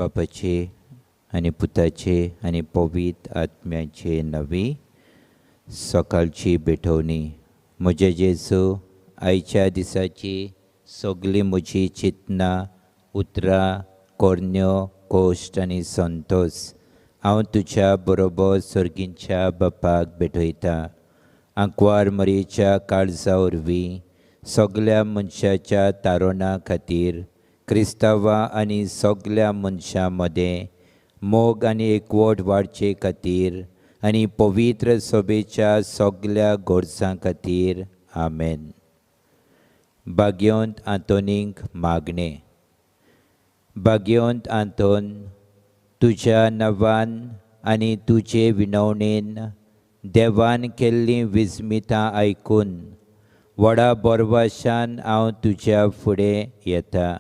बापाचे आनी पुताचे आनी पवित्र आत्म्याचे नवी सकाळची भेटवणी. म्हजे जेजू, आयच्या दिसाची सगळी म्हजी चिंतनां, उतरां, कोरण्यो, कोश्ट आनी संतोश हांव तुज्या बरोबर सर्गींच्या बापाक भेटयतां. आंकवार मरयेच्या काळजा वरवीं सगळ्या मनशाच्या तारुणा खातीर क्रिस्तांवां आनी सगळ्या मनशां मदें मोग आनी एकवट वाडचे खातीर आनी पवित्र सभेच्या सगळ्या गोरजां खातीर आमेन. भाग्यवंत आंतोनीक मागणें. भाग्यवंत आंतोन, तुज्या नवान आनी तुजे विनवणेन देवान केल्लीं विस्मितां आयकून व्हडा बोरवाशान हांव तुज्या फुडें येतां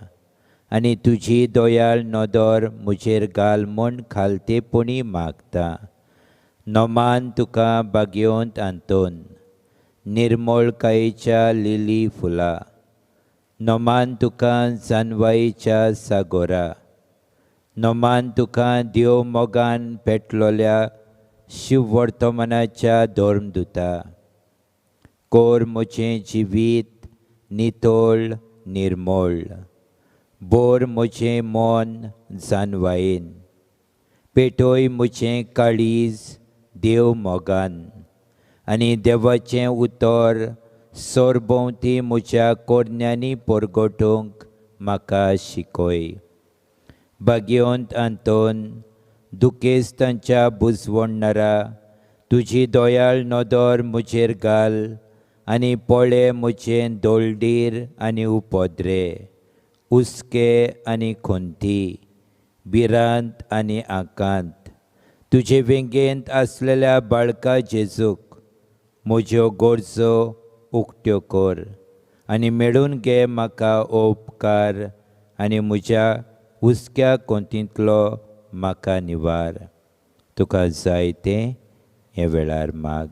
आनी तुजी दोयाळ नदर म्हजेर घाल म्हूण खालतेपणी मागतां. नोमान तुका भाग्यवंत आंतोन, निर्मळकायेच्या लिली फुलां. नोमान तुका जानवायेच्या सागोरा. नोमान तुका देव मोगान पेटलोल्या शिववर्तमानाच्या धर्मदुता. कोर म्हजें जिवीत नितोळ निर्मळ. बोर म्हजें मन जानवायेन. पेटोय म्हजें काळीज देव मोगान आनी देवाचें उतर सोरभोंवती म्हज्या कोरण्यांनी परगटूंक म्हाका शिकय. भाग्यवंत आंतोन, दुखेस्तांच्या बुजवणदारा, तुजी दोयाळ नदर म्हजेर घाल आनी पळय म्हजें दोळडीर आनी उपद्रे, हुस्के आनी खोंती, भिरांत आनी आकांत. तुजे वेंगेंत आसलेल्या बाळका जेजूक म्हज्यो गरजो उक्त्यो कर आनी मेळून घे म्हाका हो उपकार आनी म्हज्या हुस्क्या खोंतींतलो म्हाका निवार. तुका जाय तें हे वेळार माग.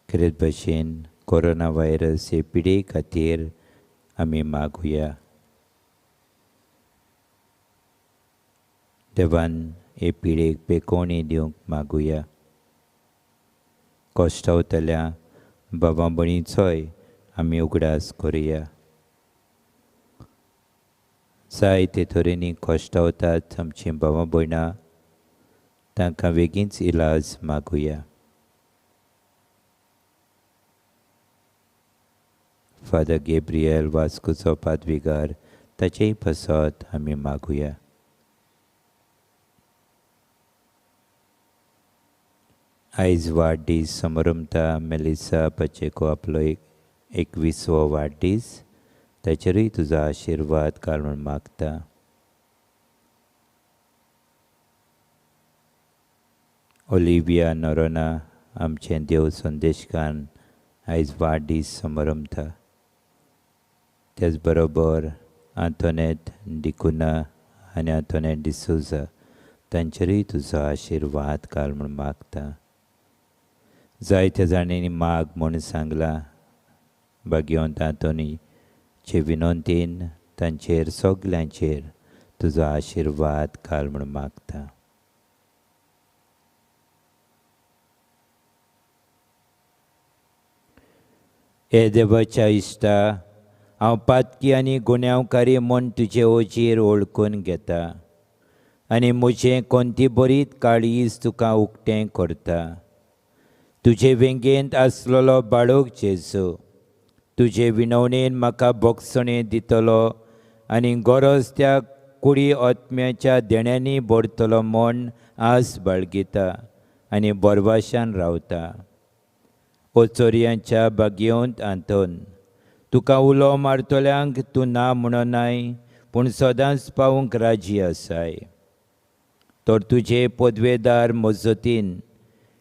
खरेच भशेन कोरोना व्हायरस हे पिडे खातीर आमी मागुया. देवान हे पिडेक बेकोणी दिवंक मागुया. कोश्टावतल्या भावां भयणीचोय आमी उगडास करुया. जायते तरेनी कोश्टावतात आमची भावां भयणां, तांकां बेगीनच इलाज मागुया. फादर गेब्रियल वास्कोचो पाद्विगार, ताचेय पासत आमी मागुया. आयज वाडदीस समारंभता मेलिसा पाचेको आपलो 21वो वाडदीस, ताचेरूय तुजो आशिर्वाद घाल म्हूण मागता. ओलिविया नोरोना आमचें देव संदेशकान आयज वाडदीस समारंभता. त्याच बरोबर आंतोनेट डिकुना आनी आंतोनेट डिसोजा, तांचेरूय तुजो आशिर्वाद घाल म्हूण मागता. जायत्या जाणांनी माग म्हूण सांगलां. भाग्यवंत आंतोनीचे विनंतीन तांचेर सगल्यांचेर तुजो आशिर्वाद घाल म्हूण मागता. हे देवाच्या इश्टा, हांव पातकी आनी गुन्यांवकारी म्हूण तुजे ओजीर ओळखून घेता आनी म्हजें कोणती बरीत काळीज तुका उक्तें करता. तुजे वेंगेंत आसलेलो बाळूक जेजू, तुजे विनवणेन म्हाका भोगसणे दितलो आनी गरज त्या कुडी आत्म्याच्या देण्यांनी भरतलो म्हूण आस बाळगिता आनी बोरवाशान रावता. ओचोरयांच्या भाग्यवंत आंतोन, तुका उलो मारतल्यांक तूं ना म्हणनाय, पूण सदांच पावूंक राजी आसाय. तर तुजे पदवेदार मजतीन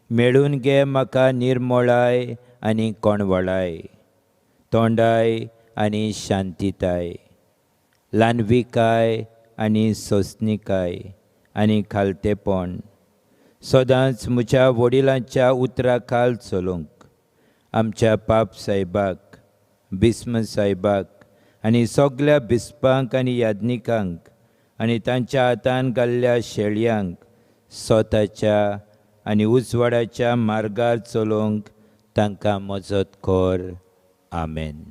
मेळून घे म्हाका निर्मळाय आनी कोणवळाय, तोंडाय आनी शांतीताय, ल्हानविकाय आनी सोंसणीकाय आनी खालतेपण सदांच म्हज्या वडिलांच्या उतरा खाल चलूंक आमच्या पाप सायबाक बिस्म सायबाक आनी सगल्या बिस्पांक आनी याज्ञिकांक आनी तांच्या हातान घाल्ल्या शेळयांक स्वताच्या आनी उजवाडाच्या मार्गार चलोवंक तांकां मजत कर. आमेन.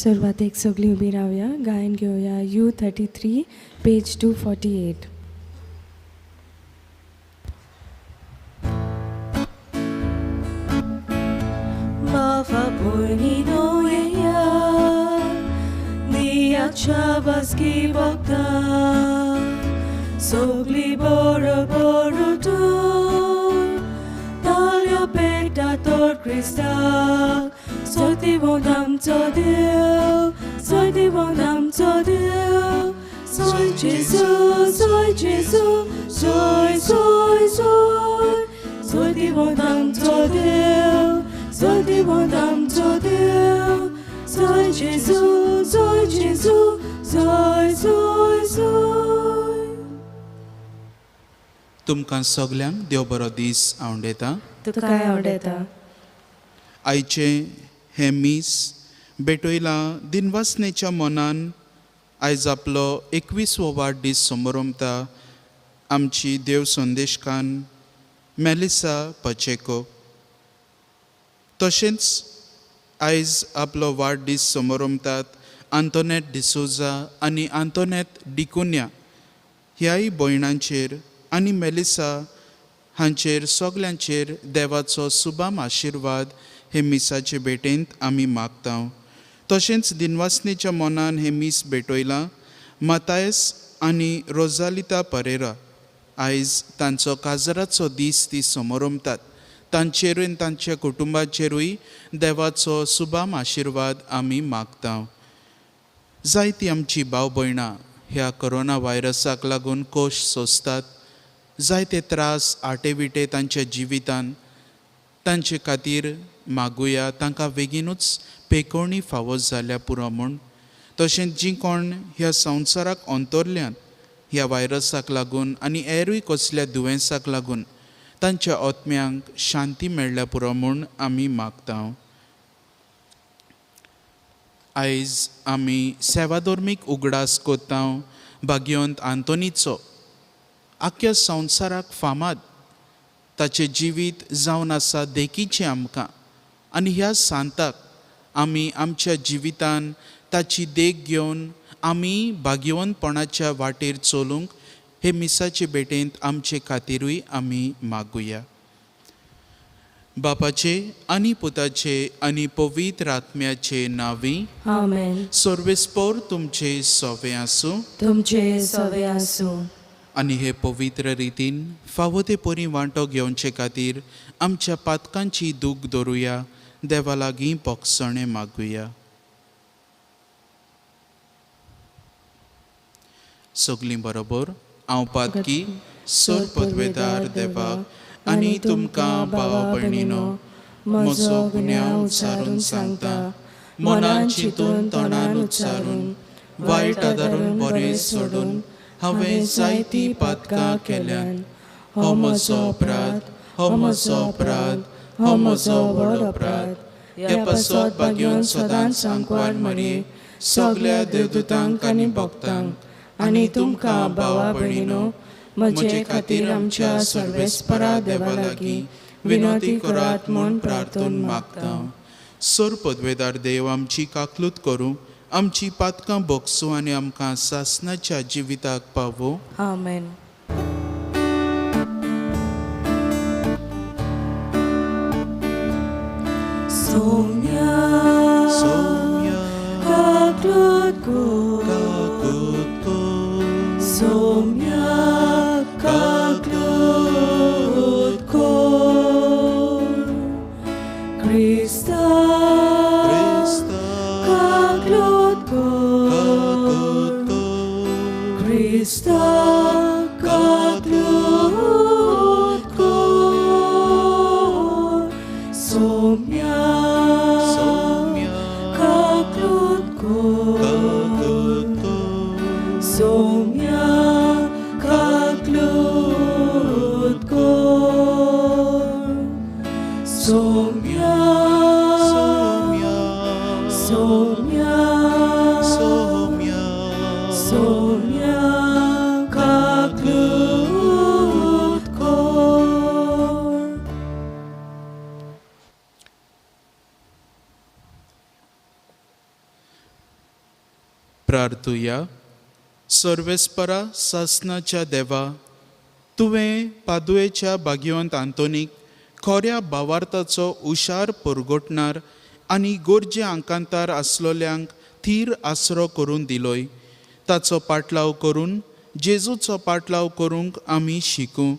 सुरवातेक सगळीं उबी रावया. गायन घेवया U33 page 248. Mafapurnidoyeya Niyachabaski Bokta Sogli Boro Boro Tu Talyo Pekta Tor Krista Soti Wondam Todil Soti Wondam Todil Soy Jesus, Soy Jesus, Soy, Soy, Soy Soti Wondam Todil Soti Wondam Todil Soy Jesus, Soy Jesus, Soy, Soy, Soy तुमकां सगल्यांक देव बरो दीस आवडेता. तुका काय आवडटा? आयचे हे मीस बेटोयला दिनवासनेच्या मनान आयज आपलो 21वो वाडदीस समोरमता आमची देव संदेशकान मेलिसा पचेको. तशेंच आयज आपलो वाडदीस समोरमतात आंतोनेट डिसोजा आनी आंतोनेट डिकुन्या ह्याय भयणांचेर आनी मेलिसा हांचेर सगल्यांचेर देवाचो सुबाम आशिर्वाद हे मिसाचे भेटेंत आमी मागतां. तशेंच दिनवासनेच्या मोनान हे मीस भेटयलां मातायस आनी रोजालिता परेरा. आयज तांचो काजराचो दीस ती समोरमतात. तांचेरूय तांच्या कुटुंबाचेरूय देवाचो सुबाम आशिर्वाद आमी मागतां. जायतीं आमची भाव भयणां ह्या कोरोना व्हायरसाक लागून कोश सोंसतात. जायते त्रास आटेविटे तांच्या जिवितान. तांचे खातीर मागुया तांकां बेगीनूच पेकोवणी फावो जाल्या पुरो म्हूण. तशेंच जीं कोण ह्या संवसाराक अंतरल्यान ह्या व्हायरसाक लागून आनी हेरूय कसल्या दुयेंसाक लागून तांच्या आत्म्यांक शांती मेळ्ळ्या पुरो म्हूण आमी मागतां. आयज आमी सेवाधर्मीक उगडास कोत्तांव भाग्यवंत आंतोनीचो. आख्या संवसाराक फामाद ताचें जिवीत जावन आसा देखीचें आमकां. आनी ह्या सांताक आमी आमच्या जिवितान ताची देख घेवन आमी भाग्यवंतपणाच्या वाटेर चलूंक हे मिसाचे भेटेंत आमचे खातीरूय आमी मागुया. बापाचे आनी पुताचे आनी पवित्र आत्म्याचे नांवी. आमेन. सर्वेस्पोर तुमचे सोवे आसूं. तुमचे सवे आसूं. आनी हे पवित्र रितीन फावो ते परी वांटो घेवचे खातीर आमच्या पातकांची दूख धरुया. देवा लागीं पोगसणे मागुया. सगलीं बरोबर. हांव पातकी सर पदवेदार देवाक आनी तुमकां भावा भयणीनो म्हजो गुन्यांव उच्चारून सांगता. मनान चिंतून तोंडान उच्चारून वायट आदारून बरें सोडून हांवें जायतीं पातकां केल्यान. हो म्हजो अपराध, हो म्हजो अपराध, हो म्हजो व्हड अपराध. ह्या पासत भाग्यवंत सदांच सांकवार मरये सगल्या देवदूतांक आनी भक्तांक आनी तुमकां भावा भयणीनो म्हजे खातीर आमच्या सर्वेस्परा देवा लागीं विनोती करात म्हूण प्रार्थून मागतां. सर पदवेदार देव आमची काकलूत करूं, आमची पातकां भोगसूं आनी आमकां सासणाच्या जिविताक पावो. आमेन. Somia, Somia, kaklot ko. kakut ko. Somia, kaklot ko. Krista, Krista, kaklot ko. kakut ko. Krista, kaklot ko. Somia, Somia, kaklot ko. kakut ko. Somia, kaklot ko. Somia, Somia, Somia, Somia, Somia, kaklot ko. प्रार्थुया. सर्वेस्परा सासणाच्या देवा, तुवें पादुयेच्या भाग्यवंत आंतोनीक खोऱ्या भावार्थाचो हुशार परगोटणार आनी गोरजे आंकांतार आसलोल्यांक their आसरो करून दिलोय. ताचो पाटलाव करून जेजूचो पाटलाव करूंक आमी शिकूं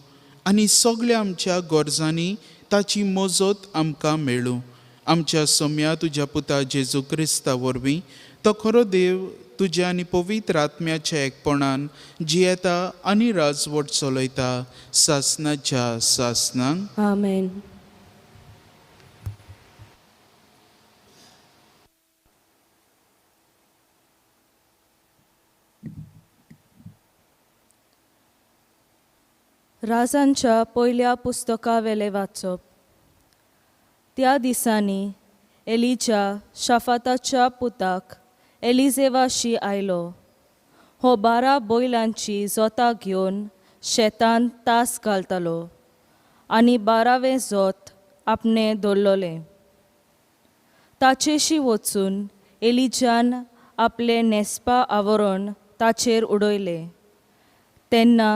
आनी सगळ्या आमच्या गरजांनी ताची मजत आमकां मेळूं. आमच्या सोम्या तुज्या पुता जेजू क्रिस्ता वरवीं तो खरो देव तुज्या आनी पवित्र आत्म्याच्या एकपणान जियेता आनी राजवट चलयता सासणाच्या सासणांक. आमेन. राजांच्या पयल्या पुस्तका वेले वाचप. त्या दिसांनी एलिजा शाफाताच्या पुताक एलिजेवाशी आयलो. हो 12 बैलांची जोतां घेवन शेतान तास घालतालो आनी 12वें जोत आपणे दवरलोलें. ताचेशी वचून एलिजान आपले नेस्पा आवरण ताचेर उडयलें. तेन्ना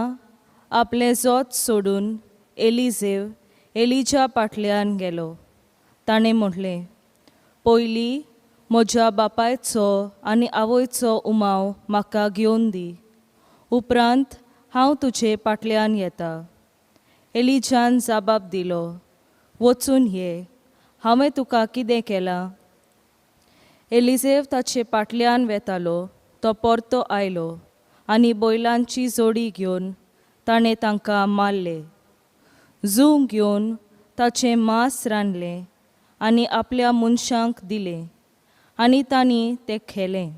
आपले जोत सोडून एलिझेव एलिच्या फाटल्यान गेलो. ताणें म्हटलें, पयलीं म्हज्या बापायचो आनी आवयचो उमाव म्हाका घेवन दी. उपरांत हांव तुजे फाटल्यान येता. एलिजान जाबाब दिलो, वचून ये, हांवें तुका कितें केलां? एलिझेव ताचे फाटल्यान वेतालो. तो परतो आयलो आनी बैलांची जोडी घेवन ताणें तांकां मारले. जूं घेवन ताचें मांस रांदलें आनी आपल्या मनशांक दिलें आनी तांणी तें खेलें.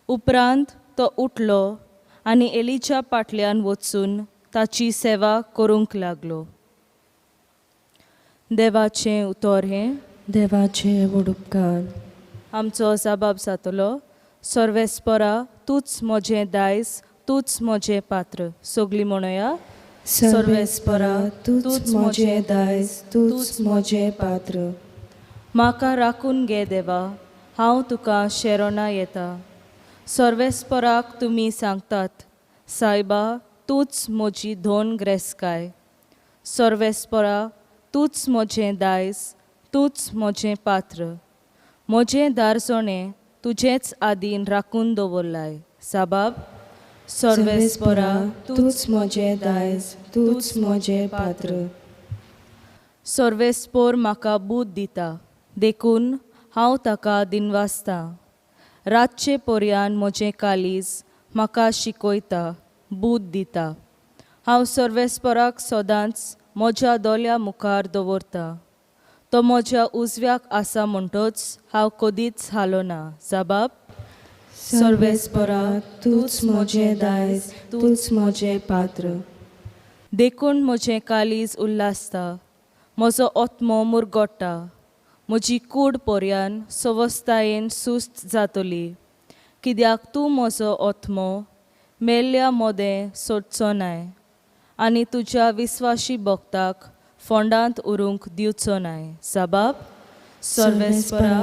उपरांत तो उठलो आनी एलिच्या फाटल्यान वचून ताची सेवा करूंक लागलो. देवाचें उतर हें. देवाचे व्हड उपकार. आमचो जाबाब जातलो, सर्वेस्परा तूंच म्हजें दायज, तूंच म्हजें पात्र. सगळीं म्हणया, सर्वेस्परा तूच म्हजें दायज, तूच म्हजें पात्र. म्हाका राखून घे देवा, हांव तुका शेरोना येता. सर्वेस्पराक तुमी सांगतात, सायबा तूंच म्हजी धोन ग्रेस्काय. सर्वेस्परा तूंच म्हजें दायज, तूंच म्हजें पात्र. म्हजें दारजोणें तुजेच आदीन राखून दवरलाय. साबाब, सर्वेस्परा तूच म्हजें दायज, तूच म्हजें पात्र. सर्वेस्पोर म्हाका बूद दिता, देखून हांव ताका दिनवासतां. रातचे पर्यान म्हजें कालीज म्हाका शिकयता, बूद दिता. हांव सर्वेस्पराक सदांच म्हज्या दोळ्या मुखार दवरतां. तो म्हज्या उजव्याक आसा म्हणटच हांव कदीच हालोना. जाबाब, सर्वेस्परा तूच म्हजें दायज, तूच म्हजें पात्र. देखून म्हजें कालीज उल्हासता, म्हजो ओत्मो मुरगोडटा. म्हजी कूड पर्यान सवस्थायेन सुस्त जातली, कित्याक तूं म्हजो ओत्मो मेल्ल्या मोदें सोडचो नाय आनी तुज्या विस्वाशी भक्ताक फोंडांत उरूंक दिवचो नाय. साबाब, सर्वेस्परा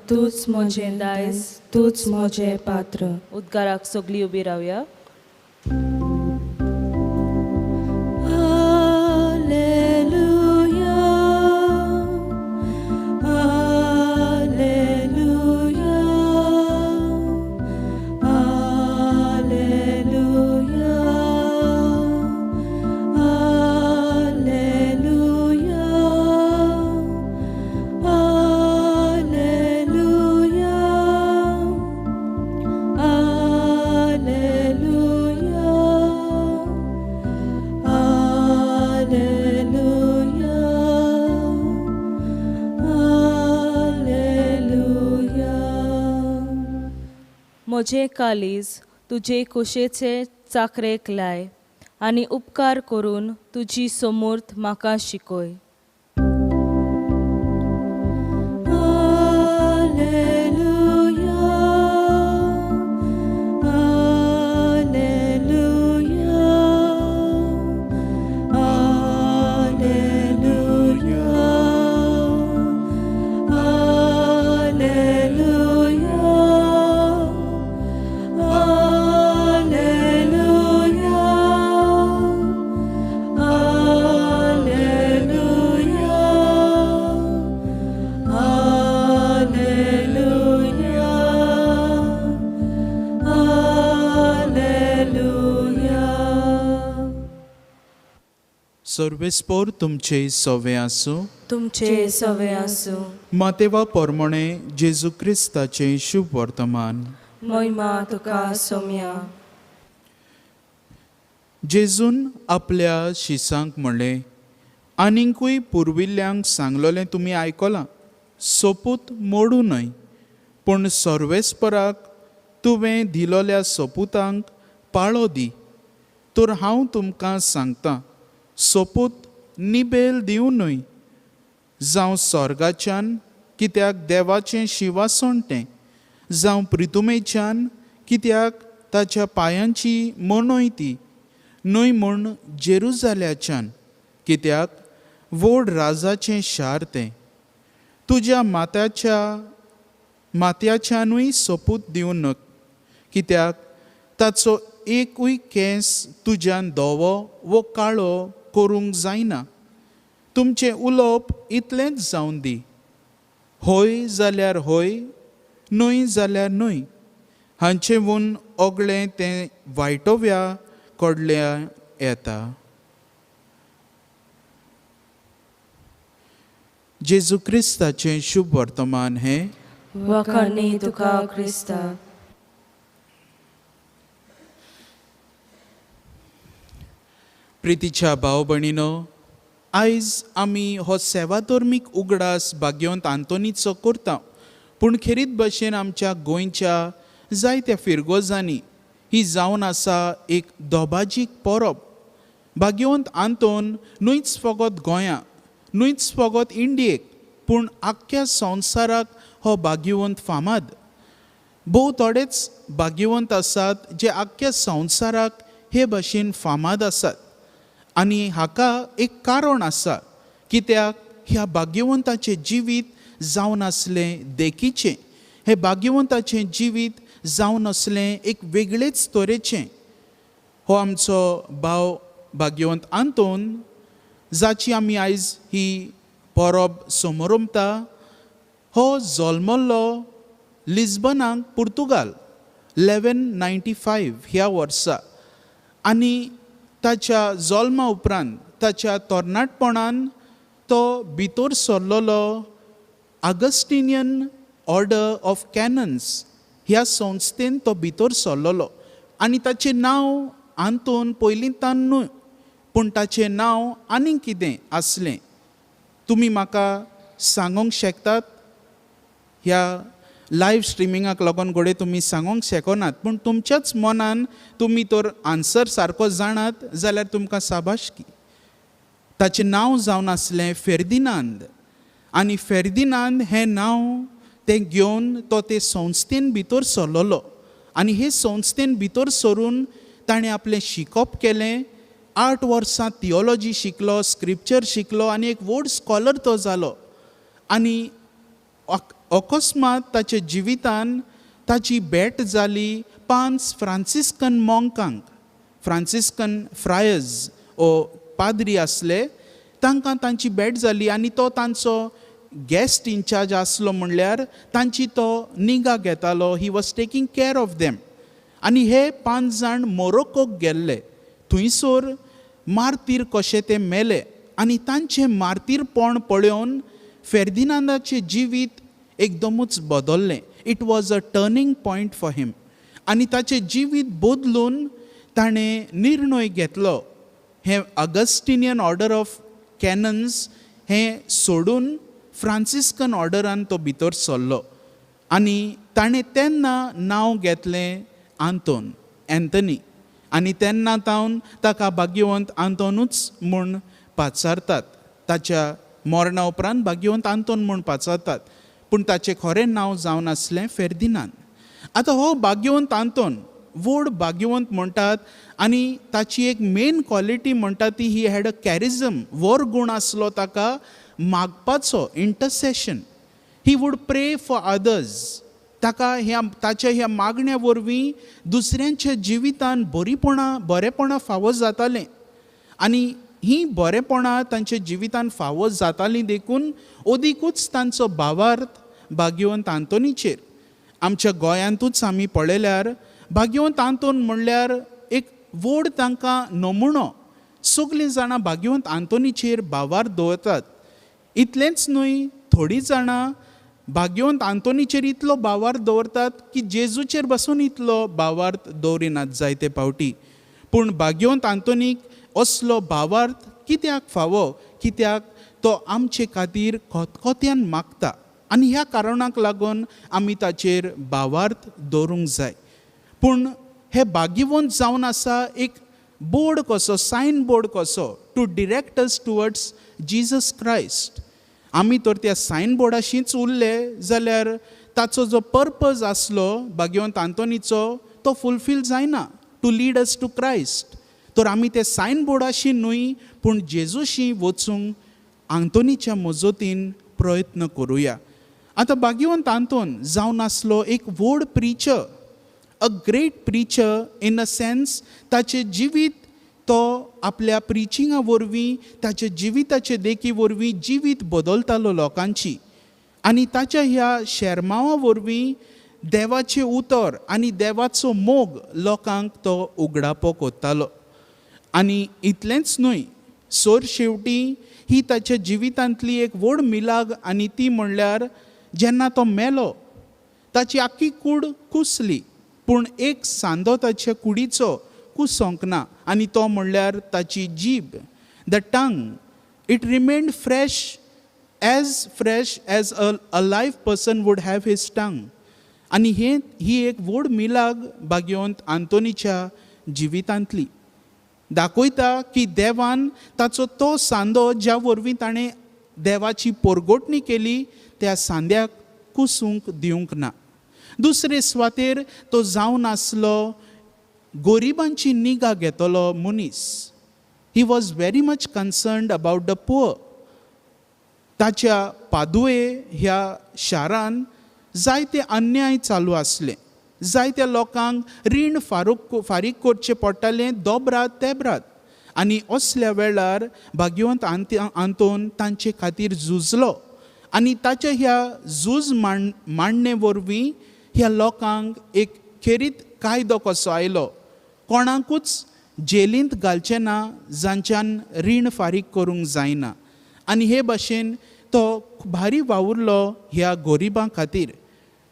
तूच म्हजें दायज, तूच म्हजें पात्र. उद्गाराक सगळीं उबी रावया. म्हजें कालीज तुजे कुशेचे चाकरेक लाय आनी उपकार करून तुजी समूर्त म्हाका शिकय. सर्वेस्पोर तुमचे सवे आसूं. तुमचे सवे आसूं. मातेवा पोरमोणे जेजू क्रिस्ताचे शुभ वर्तमान. महिमा तुका सोम्या. जेजून आपल्या शिसांक म्हणलें, आनीकूय पुर्विल्ल्यांक सांगलोलें तुमी आयकलां, सोपूत मोडू न्हय. पूण सर्वेस्पराक तुवें दिलोल्या सोपुतांक पाळो दी. तर हांव तुमकां सांगतां, सोपूत निबेल दिवं न्हय, जावं स्वर्गाच्यान कित्याक देवाचें शिवासण तें, जावं प्रितुमेच्यान कित्याक ताच्या पांयांची मनोय ती, न्हय म्हूण जेरुजाल्याच्यान कित्याक व्हड राजाचें शार तें. तुज्या माथ्याच्यानूय सोपूत दिवं नक, कित्याक ताचो एकूय केंस तुज्यान धवो वो काळो करूंक जायना. तुमचें उलोवप इतलेंच जावन दी. होय जाल्यार होय, न्हय जाल्यार न्हय. हांचे वून ओगळें तें वायटोव्या कडल्या येता. जेजू क्रिस्ताचें शुभ वर्तमान हें. वखाणी तुका क्रिस्ता. प्रितीच्या भाव भयणीनो, आयज आमी हो सेवाधर्मीक उगडास भाग्यवंत आंतोनीचो करता. पूण खेरीत भशेन आमच्या गोंयच्या जायत्या फिरगोजांनी ही जावन आसा एक दोबाजीक परब. भाग्यवंत आंतोन न्हयच फकत गोंयां, न्हयच फकत इंडियेक, पूण आख्ख्या संवसाराक हो भाग्यवंत फामाद. भोव थोडेच भाग्यवंत आसात जे आख्ख्या संवसाराक हे भाशेन फामाद आसात. आनी हाका एक कारण आसा, कित्याक ह्या भाग्यवंताचें जिवीत जावन आसलें देखीचें. हे भाग्यवंताचें जिवीत जावन आसलें एक वेगळेच तरेचें. हो आमचो भाव भाग्यवंत आंतोन, जाची आमी आयज ही परब समोरमता, हो जल्मल्लो लिस्बनाक पुर्तुगाल 1195 ह्या वर्सा. आनी ताच्या जल्मा उपरांत ताच्या तरणाटपणान तो भितर सरलेलो ऑगस्टिनियन ऑर्डर ऑफ कॅनन्स ह्या संस्थेन तो भितर सरलेलो. आनी ताचें नांव आंतोन पयलींतान न्हय, पूण ताचें नांव आनीक कितें आसलें. तुमी म्हाका सांगूंक शकतात. ह्या लायव्ह स्ट्रिमिंगाक लागून घोडे तुमी सांगूंक शकनात, पूण तुमच्याच मनान तुमी तर आन्सर सारको जाणात जाल्यार तुमकां शाबासकी. ताचें नांव जावन आसलें फेर्दिनांद. आनी फेर्दिनांद हें नांव तें घेवन तो ते संस्थेन भितर सरलेलो. आनी हे संस्थेन भितर सरून ताणें आपलें शिकप केलें. 8 वर्सां थियोलॉजी शिकलो, स्क्रिप्चर शिकलो, आनी एक व्हड स्कॉलर तो जालो. आनी अकस्मात ताच्या जिवितान ताची भेट जाली 5 फ्रांसिस्कन मॉंकांक. फ्रांसिस्कन फ्रायर्स ओ पाद्री आसले, तांकां तांची भेट जाली. आनी तो तांचो गेस्ट इन्चार्ज आसलो, म्हणल्यार तांची तो निगा घेतालो. He was taking care of them. आनी हे 5 जाण मोरोक्कोक गेल्ले. थंयसर मार्तीर कशे ते मेले. आनी तांचें मार्तीरपण पळोवन फेर्दिनांदाचें जिवीत एकदमूच बदल्लें. It was a turning point for him. आनी ताचें जिवीत बदलून ताणें निर्णय घेतलो, हें ऑगस्टिनियन ऑर्डर ऑफ कॅनन्स हें सोडून फ्रांसिस्कन ऑर्डरान तो भितर सरलो. आनी ताणें तेन्ना नांव घेतलें आंतोन, एंथनी. आनी तेन्ना तावन ताका भाग्यवंत आंतोनूच म्हूण पाचारतात. ताच्या मरणा उपरांत भाग्यवंत आंतोन म्हूण पाचारतात, पूण ताचें खरें नांव जावन आसलें फेर्दिनांद. आतां हो भाग्यवंत आंतोन व्हड भाग्यवंत म्हणटात. आनी ताची एक मेन क्वॉलिटी म्हणटा ती ही हॅड अ कॅरिझम. वर गूण आसलो ताका मागपाचो, इंटरसेशन. ही वूड प्रे फॉर अदर्स. ताका ताच्या ह्या मागण्या वरवीं दुसऱ्यांच्या जिवितान बरेपणां फावो जातालें. आनी ही बरेपणां तांच्या जिवितान फावो जातालीं देखून ओदिकूच तांचो भावार्थ भाग्यवंत आंतोनीचेर. आमच्या गोंयांतूच आमी पळयल्यार भाग्यवंत आंतोन म्हणल्यार एक व्हड तांकां नमुनो. सगळीं जाणां भाग्यवंत आंतोनीचेर भावार्थ दवरतात. इतलेंच न्हय, थोडीं जाणां भाग्यवंत आंतोनीचेर इतलो भावार्थ दवरतात की जेजूचेर बसून इतलो भावार्थ दवरिनात जायते फावटी. पूण भाग्यवंत आंतोनीक असलो भावार्थ कित्याक फावो? कित्याक तो आमचे खातीर खोतखोत्यान मागता. आनी ह्या कारणाक लागून आमी ताचेर भावार्थ दवरूंक जाय. पूण हे भाग्यवंत जावन आसा एक बोर्ड कसो, सायन बोर्ड कसो, to direct us towards Jesus Christ. आमी तर त्या सायन बोर्डाशींच उरले जाल्यार ताचो जो पर्पज आसलो भाग्यवंत आंतोनीचो तो फुलफील जायना, to lead us to Christ. तर आमी ते सायन बोर्डाशी न्हय, पूण जेजूशी वचूंक आंतोनीच्या मजतीन प्रयत्न करुया. आतां भाग्यवंत आंतोन जावन आसलो एक व्हड preacher, a great preacher in a sense. ताचें जिवीत तो आपल्या प्रिचिंगा वरवीं ताच्या जिविताचे देखी वरवीं जिवीत बदलतालो लोकांची, आनी ताच्या ह्या शेरमावा वरवीं देवाचें उतर आनी देवाचो मोग लोकांक तो उगडापो कोत्तालो. आनी इतलेंच न्हय, सोर शेवटी ही ताच्या जिवितांतली एक व्हड मिलाग, आनी ती म्हणल्यार जेन्ना तो मेलो ताची आख्खी कूड कुसली, पूण एक सांदो ताच्या कुडीचो कुसोंक ना, आनी तो म्हणल्यार ताची जीब, the tongue. It remained fresh as a live person would have his tongue. आनी ही एक व्हड मिलाग भाग्यवंत आंतोनीच्या जिवितांतली. दाखयता की देवान ताचो तो सांदो ज्या वरवीं ताणें देवाची पोरगोटणी केली त्या सांद्याक कुसूंक दिवंक ना. दुसरे सुवातेर तो जावन आसलो गोरिबांची निगा घेतलो मनीस. He was very much concerned about the poor. ताच्या पादुये ह्या शारान जायते अन्याय चालू आसले. जायत्या लोकांक रीण फारीक करचें पडटालें दोबरात तेबरात, आनी असल्या वेळार भाग्यवंत आंतोन तांचे खातीर झुजलो. आनी ताच्या ह्या झूज मांडणे वरवीं ह्या लोकांक एक खेरीत कायदो कसो आयलो. कोणाकूच जेलींत घालचें ना जांच्यान रीण फारीक करूंक जायना. आनी हे भाशेन तो भारी वावुरलो ह्या गोरिबां खातीर.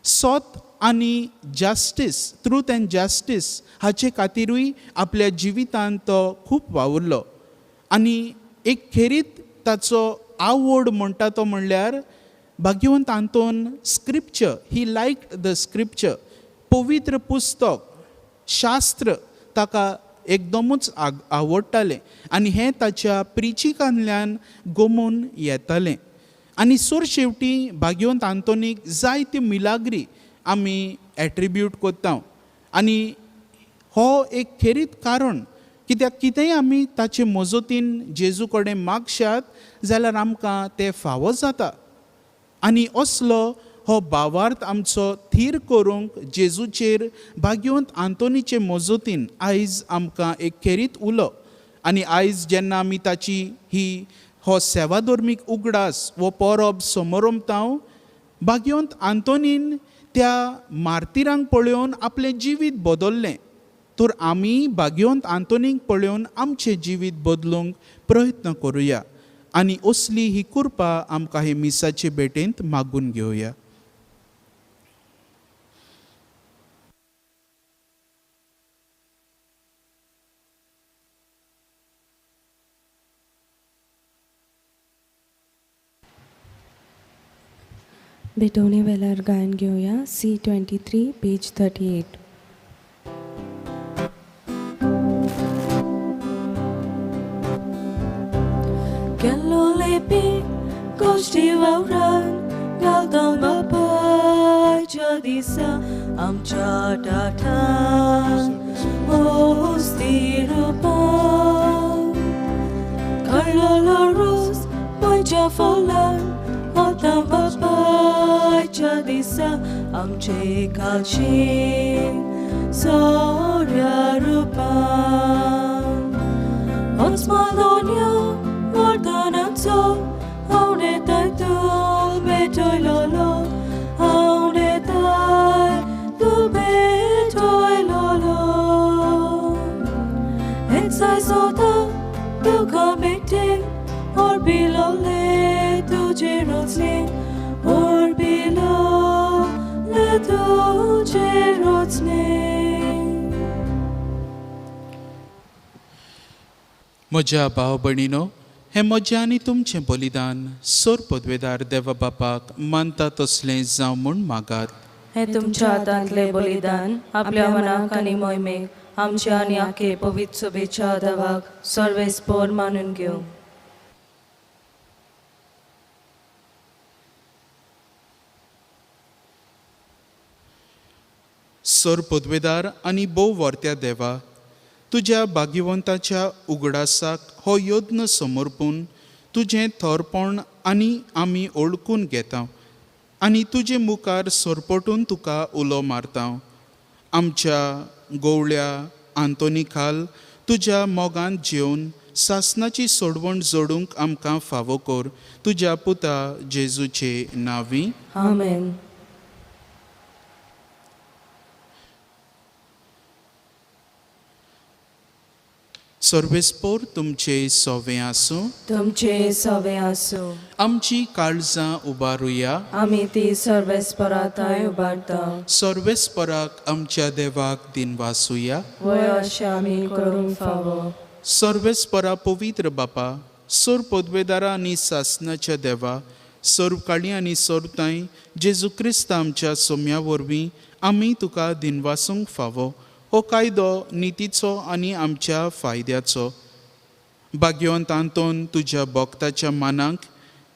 सोत आनी जस्टीस, ट्रूथ एंड जस्टीस हाचे खातीरूय आपल्या जिवितांत तो खूब वावुरलो. आनी एक खेरीत ताचो आवड म्हणटा तो म्हणल्यार भाग्यवंत Anton scripture. He liked the scripture. पवित्र पुस्तक, शास्त्र ताका एकदमूच आवडटालें, आनी हें ताच्या प्रिचिकांतल्यान गमून येतालें. आनी सोर शेवटी भाग्यवंत आंतोनीक जायत्यो मिलाग्री आमी एट्रिब्यूट कोत्ता. आनी हो एक खेरीत कारण, कित्याक कितेंय आमी ताचे मजतीन जेजू कडेन मागशात जाल्यार आमकां तें फावो जाता. आनी असलो हो भावार्थ आमचो थीर करूंक जेजूचेर भाग्यवंत आंतोनीचे मजतीन आयज आमकां एक खेरीत उलो. आनी आयज जेन्ना आमी ताची हो सेवाधर्मीक उगडास वो परब समोरमतांव, भाग्यवंत आंतोनीन त्या मार्तिरांक पळोवन आपलें जिवीत बदल्लें. तर आमी भाग्यवंत आंतोनीक पळोवन आमचें जिवीत बदलूंक प्रयत्न करुया. आनी असली ही कृपा आमकां हे मिसाचे भेटेंत मागून घेवया. भेटवणे वेल्यार गायन घेवया. C23 page 38. Kello lepi goshti wauran galtam bapai jadisa amcha tatan ostirupa Carlo Rose moja falan otam bapai jadisa amche kalchi sorya rupa Osmalonia Mordananzo, aune tai tu betoi lolo, aune tai tu betoi lolo. Etsai sota tu kamete, or below le tu jerotsne, or below le tu jerotsne. म्हज्या भाव भयणीनो, हें म्हजें आनी तुमचें बलिदान सोर पदवेदार देवा बापाक मानता तसलें जावं म्हूण मागात. हे तुमच्या हातांतले बलिदान आपल्या मनाक आनी मोहिमेक आमच्या आनी आखे पवित्र सभेच्या देवाक सर्वेस्पर मानून घेवं. सोर पदवेदार आनी भोव वर्त्या देवा, तुज्या भाग्यवंताच्या उगडासाक हो यत्न समर्पून तुजें थोरपण आनी आमी ओळखून घेता आनी तुजे मुखार सोरपटून तुका उलो मारता. आमच्या गोवळ्या आंतोनी खाल तुज्या मोगान जेवन सासणाची सोडवण जोडूंक आमकां फावो कर, तुज्या पुता जेजूचे नांवी. Amen. सर्वेस्पोर तुमचे सोवे आसूं. तुमचे सवे आसूं. आमची काळजां उबारुया. आमी ती सर्वेस्पराताय उबारता. सर्वेस्पराक आमच्या देवाक दिनवासुया. वय अशें आमी करूंक फावो. सर्वेस्परा पवित्र बापा, सोर पदवेदारा आनी सासणाच्या देवा, सोरकाळी आनी सोरताय जेजू क्रिस्त आमच्या सोम्या वरवीं आमी तुका दिनवासूंक फावो. हो कायदो नितीचो आनी आमच्या फायद्याचो. भाग्यवंतांतून तुज्या भक्ताच्या मानाक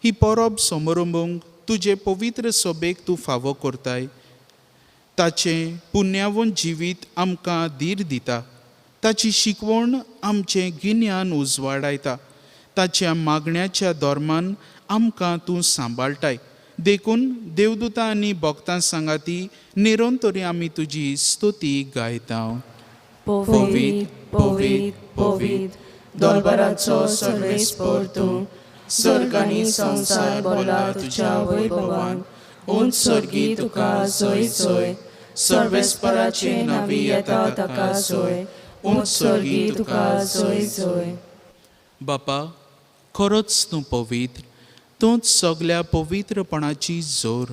ही परब समारंभूंक तुजे पवित्र सोबेक तूं फावो करताय. ताचें पुण्यावून जिवीत आमकां धीर दिता. ताची शिकवण आमचें गिन्यान उजवाडायता. ताच्या मागण्याच्या धोरमान आमकां तूं सांबाळटाय. देखून देवदूतां आनी भक्तां सांगाती निरंतरी आमी तुजी स्तुती गायता. पवित, पवित, पवित, दोलबराचो सर्वेस्पोर तूं. सर्ग आनी संसार भरला तुज्या वैभवान. उंच सर्गी तुका सोय सोय. सर्वेस्पराचे नावी येता ताका सोय. उंच सर्गी तुका सोय सोय. बापा, खरोच तूं पवित्र. तूंच सगल्या पवित्रपणाची जोर.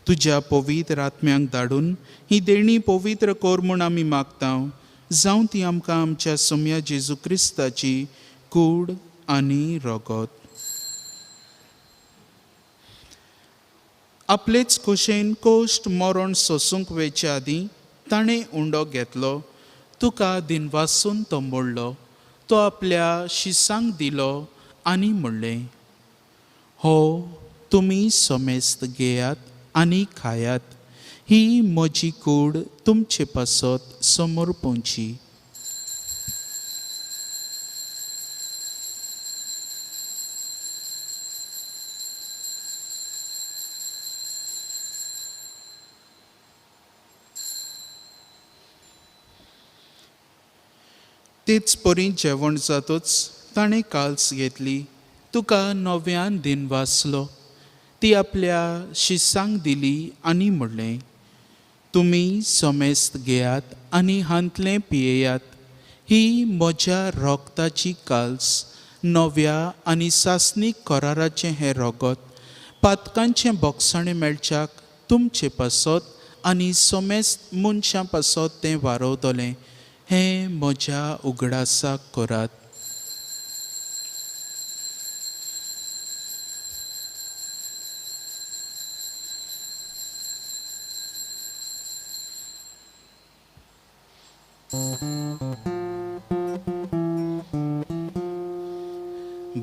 तुज्या पवित्र आत्म्यांक धाडून ही देणी पवित्र कोर म्हूण आमी मागता. जावं ती आमकां आमच्या सोम्या जेजू क्रिस्ताची कूड आनी रगत. आपलेच खोशेन कोश्ट मरण सोसूंक वेचे आदीं ताणें उंडो घेतलो. तुका दिनवासून तो मोडलो. तो आपल्या शिसांक दिलो आनी म्हणलें, हो तुमी सोमेस्त घेयात आनी खायात. ही म्हजी कूड तुमचे पासत समोर पोंची. तेच परी जेवण जातूच ताणें काल्स घेतली. तुका नव्यान दिन वाचलो. ती आपल्या शिसांक दिली आनी म्हणलें, तुमी सोमेस्त घेयात आनी हांतलें पियेयात. ही म्हज्या रोगताची काल्स, नव्या आनी सासणीक कराराचें हें रगत. पातकांचें बोगसाणें मेळच्याक तुमचे पासत आनी सोमेस्त मनशां पासत तें वारवतलें. हें म्हज्या उगडासाक करात.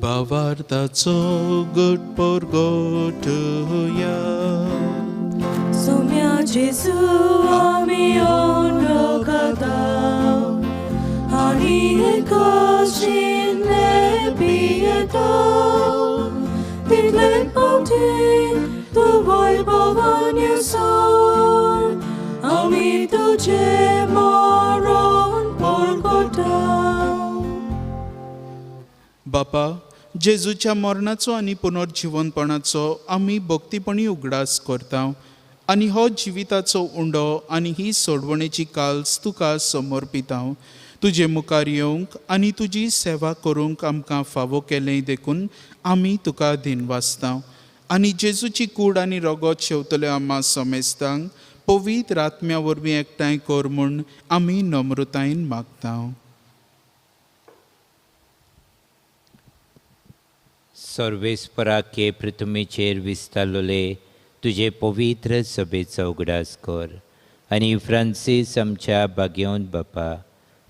भावार्थाचो गोड परगोटुया. सोम्या जेजू आमी ओंडो खाता. आनी एकाशिनले पियेता. तितले पावटी तूं वैभवान येसोन. आमी तुजे मरण परगोटा. बापा, जेजूच्या मरणाचो आनी पुनर्जिवनपणाचो आमी भक्तीपणी उगडास करता. आनी हो जिविताचो उंडो आनी ही सोडवणेची काल्स तुका समर्पिता. तुजे मुखार येवंक आनी तुजी सेवा करूंक आमकां फावो केलें देखून आमी तुका दिनवासता. आनी जेजूची कूड आनी रगत शेवतले आम्हा समेस्तांक पवित्र आत्म्या वरवीं एकठांय कर म्हूण आमी नम्रतायेन मागता. सर्वेस्पराके पृथ्वीचेर विस्तारलोले तुजे पवित्र सभेचो उगडास कर. आनी फ्रांसीस आमच्या भाग्यवंत बापा,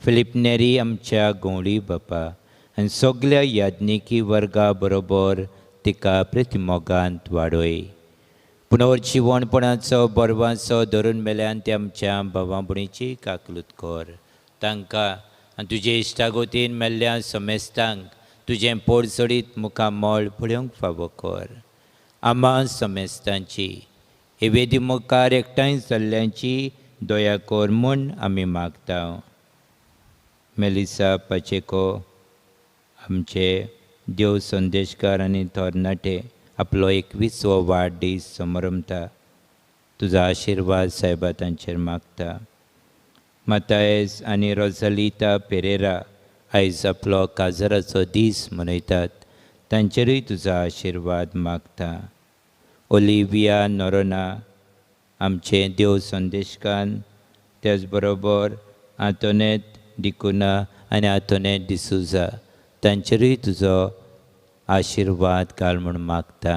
फिलिप नेरी आमच्या गवळी बापा आनी सगल्या याज्ञिकी वर्गा बरोबर तिका प्रतिमोगांत वाडय. पुनर्जिवणपणाचो बरवांचो धरून मेल्यान ते आमच्या भावां भयणीची काकलूत कर. तांकां आनी तुजे इश्टागोतीन मेल्ल्या समेस्तांक तुजें पोडसडीत मुखामोळ पळोवंक फावो कर. आम्हा समेस्तांची हे वेदी मुखार एकठांय जाल्ल्यांची दया कर म्हूण आमी मागता. मेलिसा पाचेको आमचे देव संदेशकार आनी तरणाटे आपलो 21वो वाडदीस समारंभता तुझा आशिर्वाद साहेबा तांचेर मागता. मातायस आनी रोझालिता पेरेरा आयज आपलो काजराचो दीस मनयतात, तांचेरूय तुझा आशिर्वाद मागता. ओलिविया नोरोना आमचे देव संदेशकान, त्याच बरोबर आंतोनेत डिकुना आनी आंतोनेत डिसुजा तांचेरूय तुजो आशिर्वाद घाल म्हूण मागता.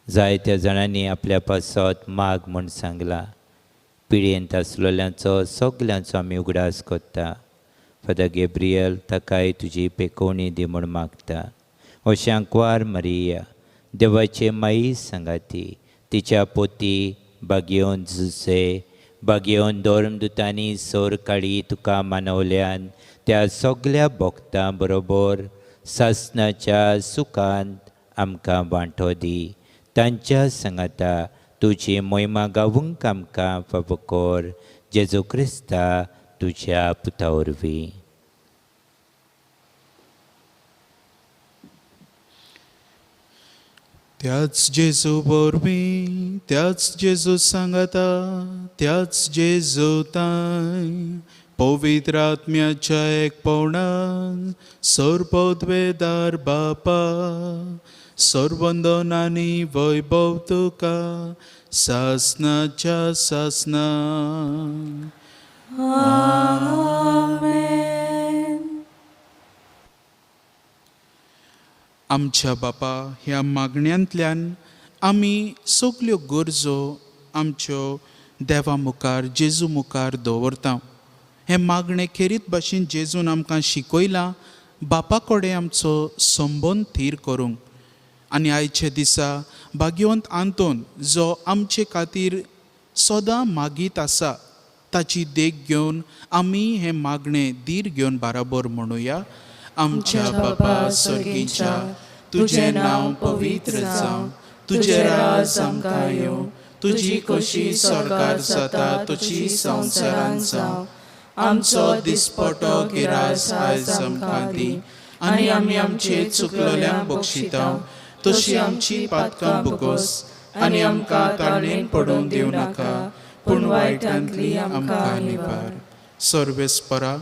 जायत्या जाणांनी आपल्या पासत माग म्हूण सांगला. पिडयेंत आसलेल्यांचो सगल्यांचो आमी उगडास कोत्ता. फादर गेब्रियल ताकाय तुजी पेकोवणी दी म्हूण मागता. ओशांकवार मरिया देवाचे माई सांगाती, तिच्या पोती बागयोन झुसे बागयोन धर्मदुतांनी सोर काळी तुका मानवल्यान त्या सगल्या भक्तां बरोबर सासणाच्या सुखांत आमकां वांटो दी. तांच्या सांगाता तुजी मोहिमा गावूंक आमकां फावो कर. जेजू क्रिस्ता तुज्या पुता वरवीं. त्याच जेजू वरवीं, त्याच जेजू सांगाता, त्याच जेजू ताय पवित्र आत्म्याच्या एकपणान सर्वोद्वेदार बापा सर्वंदनांनी वैभव तुका सासनाच्या सासना. आमच्या बापा ह्या मागण्यांतल्यान आमी सगल्यो गरजो आमच्यो देवा मुखार जेजू मुखार दवरता. हे मागणे खेरीत भाशेन जेजून आमकां शिकयलां बापा कडेन आमचो संबंद थीर करूंक. आनी आयचे दिसा भाग्यवंत आंतोन जो आमचे खातीर सदां मागीत आसा ताची देख घेवन आमी हे मागणे धीर घेवन बाराबर म्हणुया. आमच्या बापा सर्गीच्या, तुजें नांव पवित्र जावं, तुजें राज आमकां येवं, तुजी कशी स्वर्गार जाता तशी संवसारांत जावं. आमचो दिसपटो गिरास आयज आमकां दी, आनी आमी आमचे चुकलोल्यांक बक्षिता तशी आमची पातकां बुगोस, आनी आमकां ताळणेन पडूंक दिवं नाका, पूण वायटांतली आमकां निवार. सर्वेस्परा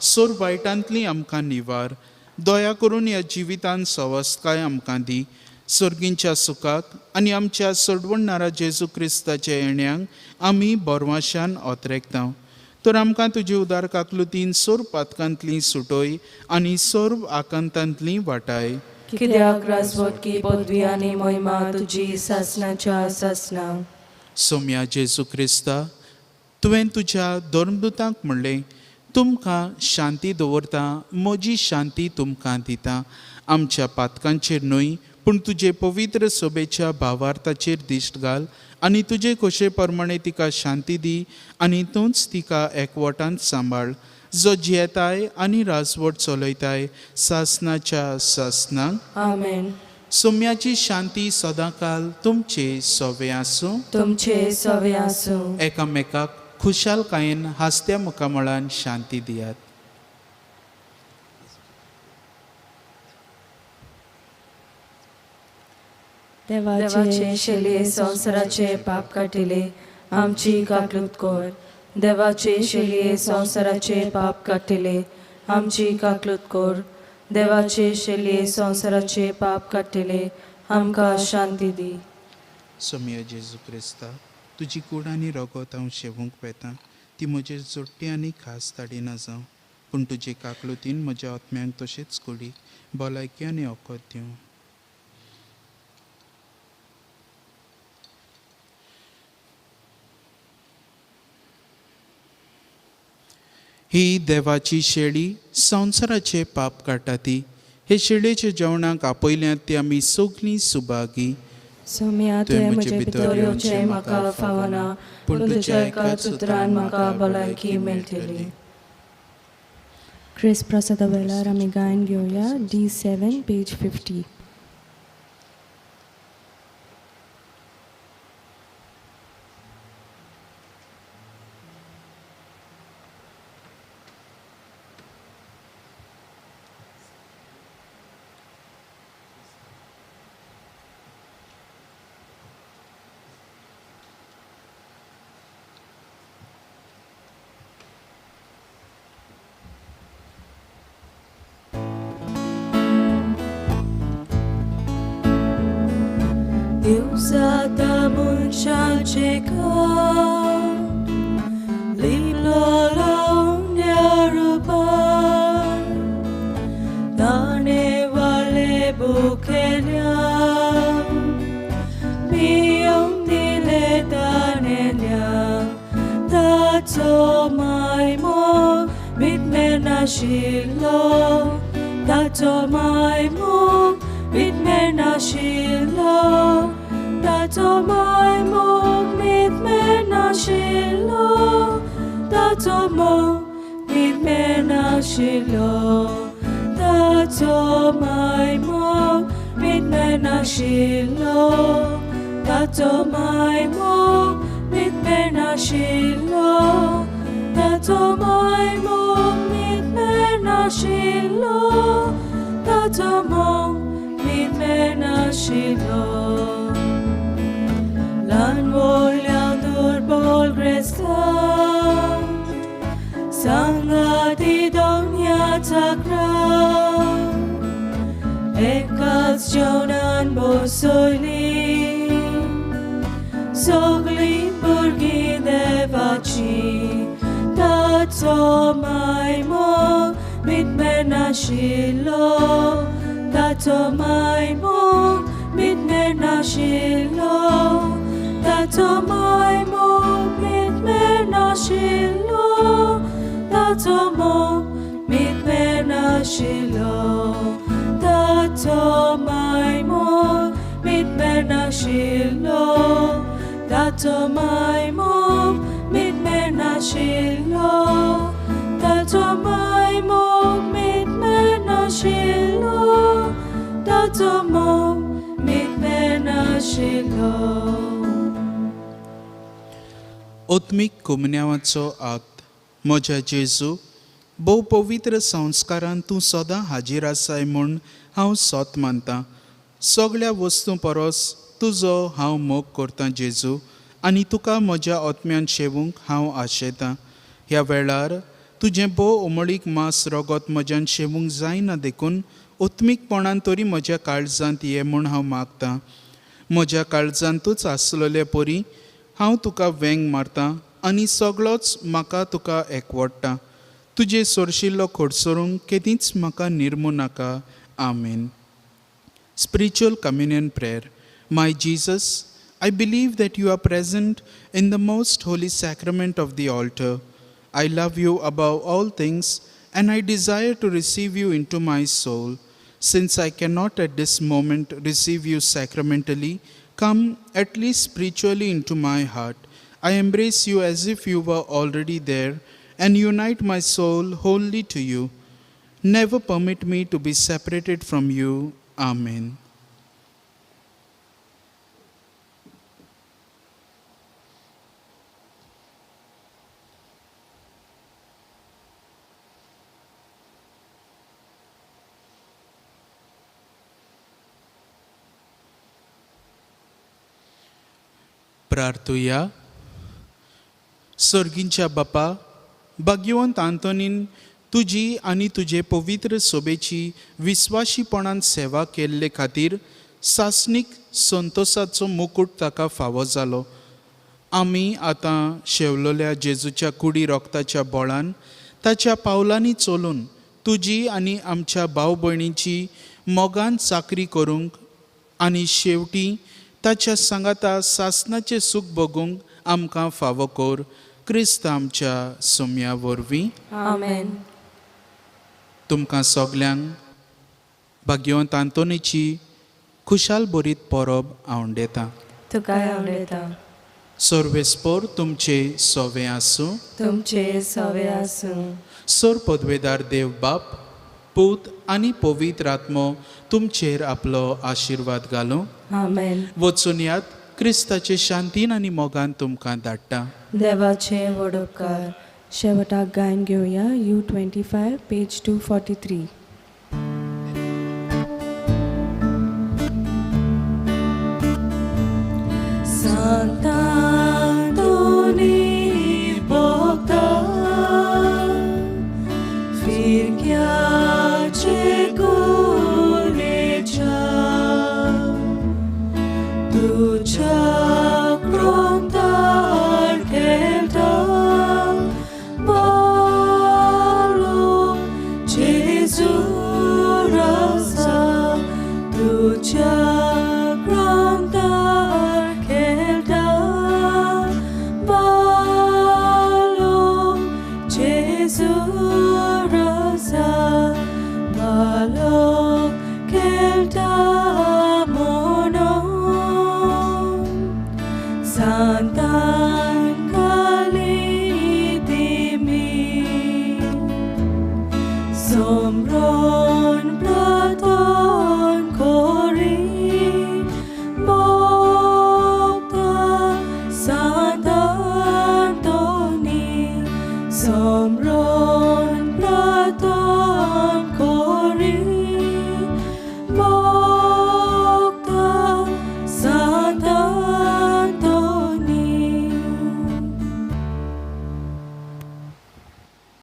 सोर वायटांतली आमकां निवार. दया करून ह्या जिवितांत सवस्तकाय आमकां दी. सर्गींच्या सुखाक आनी आमच्या सोडवणणारा जेजू क्रिस्ताच्या येण्याक आमी बोरवाशान ओतरेकता. तर आमकां तुजे उदार काकलुतीन सोर पातकांतली सुटोय आनी सोर्व आकांतांतली वाटाय. कित्याक राजवटकी पदवी आनी महिमा तुजी सासनाच्या सासना. सोम्या जेजू क्रिस्ता, तुवें तुज्या धर्मदुतांक म्हणलें, तुमकां शांती दवरता, म्हजी शांती तुमकां दिता. आमच्या पातकांचेर न्हय पूण तुजे पवित्र सोबेच्या भावार्थाचेर दिश्ट घाल, आनी तुजे खोशे प्रमाणे तिका शांती दी, आनी तूंच तिका एकवटांत सांबाळ, जो जियेताय आनी राजवट चलयताय सासनाच्या सासनाक. आमेन. सोम्याची शांती सदांकाल तुमचे सोवे आसूं. तुमचे सवे आसूं. एकामेकाक खुशालकायेन हास्त्या मुखामळान शांती दियात. देवाचे शेले संवसाराचे पाप काटिले, आमची काकलूत कोर. देवाचे शेले संवसाराचे पाप काटिले, आमची काकलूत कोर. देवाचे शेले संवसाराचे पाप काटिले, आमकां शांती दी. सोम्या जेजू क्रिस्ता, तुजी कूड आनी रगत हांव शेवूंक वेता. ती म्हजे जोडटी आनी खास ताडिना जावं, पूण तुजे काकलुतीन म्हज्या आत्म्यांक तशेंच कुडीक भलायकी आनी ओकोत दिवं. ही देवाची शेळी संवसाराचे पाप काडटा ती. हे शेळयेच्या जेवणाक आपयल्यांत ती आमी सगलीं सुभागी. सोम्या तुवें म्हजे भितर येवचें म्हाका फावना, पूण तुज्या एकाच उतरान म्हाका भलायकी मेळटली. क्रिस प्रसादा वेळार आमी गायन घेवया D7 पेज 50. दिवसाता मनशाचे काम लिपलो लावून या रूपान ताणे वाले बुकेल्या मिळून दिले ताणेल्या ताचो मायमोग मिटमे नाशिल्लो ताचो मायमोग मिटमे नाशिल्लो ताचो मायमोग मिटमे नाशिल्लो ताचो मोग मिटमे नाशिल्लो ताचो मायमोग मिटमे नाशिल्लो ताचो मायमोग मिटमे नाशिल्लो ताचो मायमोग मिटमे नाशिल्लो ताचो मोग मिटमे नाशिल्लो ल्हान व्हडल्या दुर्बलग्रेस्तांक सांगाती दोंगयाचा क्रांव एकाच जेवणान बसयली सगळीं भुरगीं देवाची ताचो मायमोग मिटमे नाशिल्लो ताचो मायमोग मिटमे नाशिल्लो ताचो मायमोग मिटमे नाशिल्लो ताचो मोग मिटमे नाशिल्लो ताचो मायमोग मिटमे नाशिल्लो ताचो मायमोग मिटमे नाशिल्लो ताचो मायमोग मिटमे नाशिल्लो ताचो मोग मिटमे नाशिल्लो ओत्मीक कुमन्यावाचो आक्त म्हज्या जेजू भोव पवित्र संस्कारान तूं सदां हाजीर आसाय म्हूण हांव सोत मानतां सगळ्या वस्तू परस तुजो हांव मोग करतां जेजू आनी तुका म्हज्या ओतम्यान शेवूंक हांव आशेतां ह्या वेळार तुजें भोव उमळीक मांस रगत म्हज्यान शेवूंक जायना देखून ओत्मीकपणान तरी म्हज्या काळजांत ये म्हूण हांव मागतां म्हज्या काळजांतूच आसलेले परी हांव तुका वेंग मारतां आनी सगळोच म्हाका तुका एकवडटा तुजे सोरशिल्लो खोडसरूंक केदींच म्हाका निर्मू नाका आमेन Spiritual Communion Prayer. My Jesus, I believe that you are present in the most holy sacrament of the altar. I love you above all things and I desire to receive you into my soul. Since I cannot at this moment receive you sacramentally, come at least spiritually into my heart. I embrace you as if you were already there and unite my soul wholly to you. Never permit me to be separated from you. Amen. प्रार्थुया सर्गींच्या बापा भाग्यवंत आंतोनीन तुजी आनी तुजे पवित्र सोबेची विस्वाशीपणान सेवा केल्ले खातीर सासणीक संतोशाचो मुकुट ताका फावो जालो आमी आतां शेवलोल्या जेजूच्या कुडी रोगताच्या बोळान ताच्या पावलांनी चलून तुजी आनी आमच्या भाव भयणीची मोगान चाकरी करूंक आनी शेवटी ताच्या सांगाता सासणाचें सूख भोगूंक आमकां फावो कोर क्रिस्त आमच्या सोम्या वरवीं आमेन तुमकां सगल्यांक भाग्यवंत आंतोनीची खुशाल बरीत परब आवंडेता तुकाय आवडेता सर्वेस्पोर तुमचे सोवे आसूं तुमचे सवे आसूं सोर पदवेदार देव बाप पूत आनी पवित्र आत्मो तुमचेर आपलो आशिर्वाद घालूं आमेन वचून यात क्रिस्ताचे शांतीन आनी मोगान तुमकां धाडटा देवाचे वडोपकार शेवटाक गायन घेवया U25 page 243. Santa Antoni Bogda Firkiace Gulecia Tu तुज्या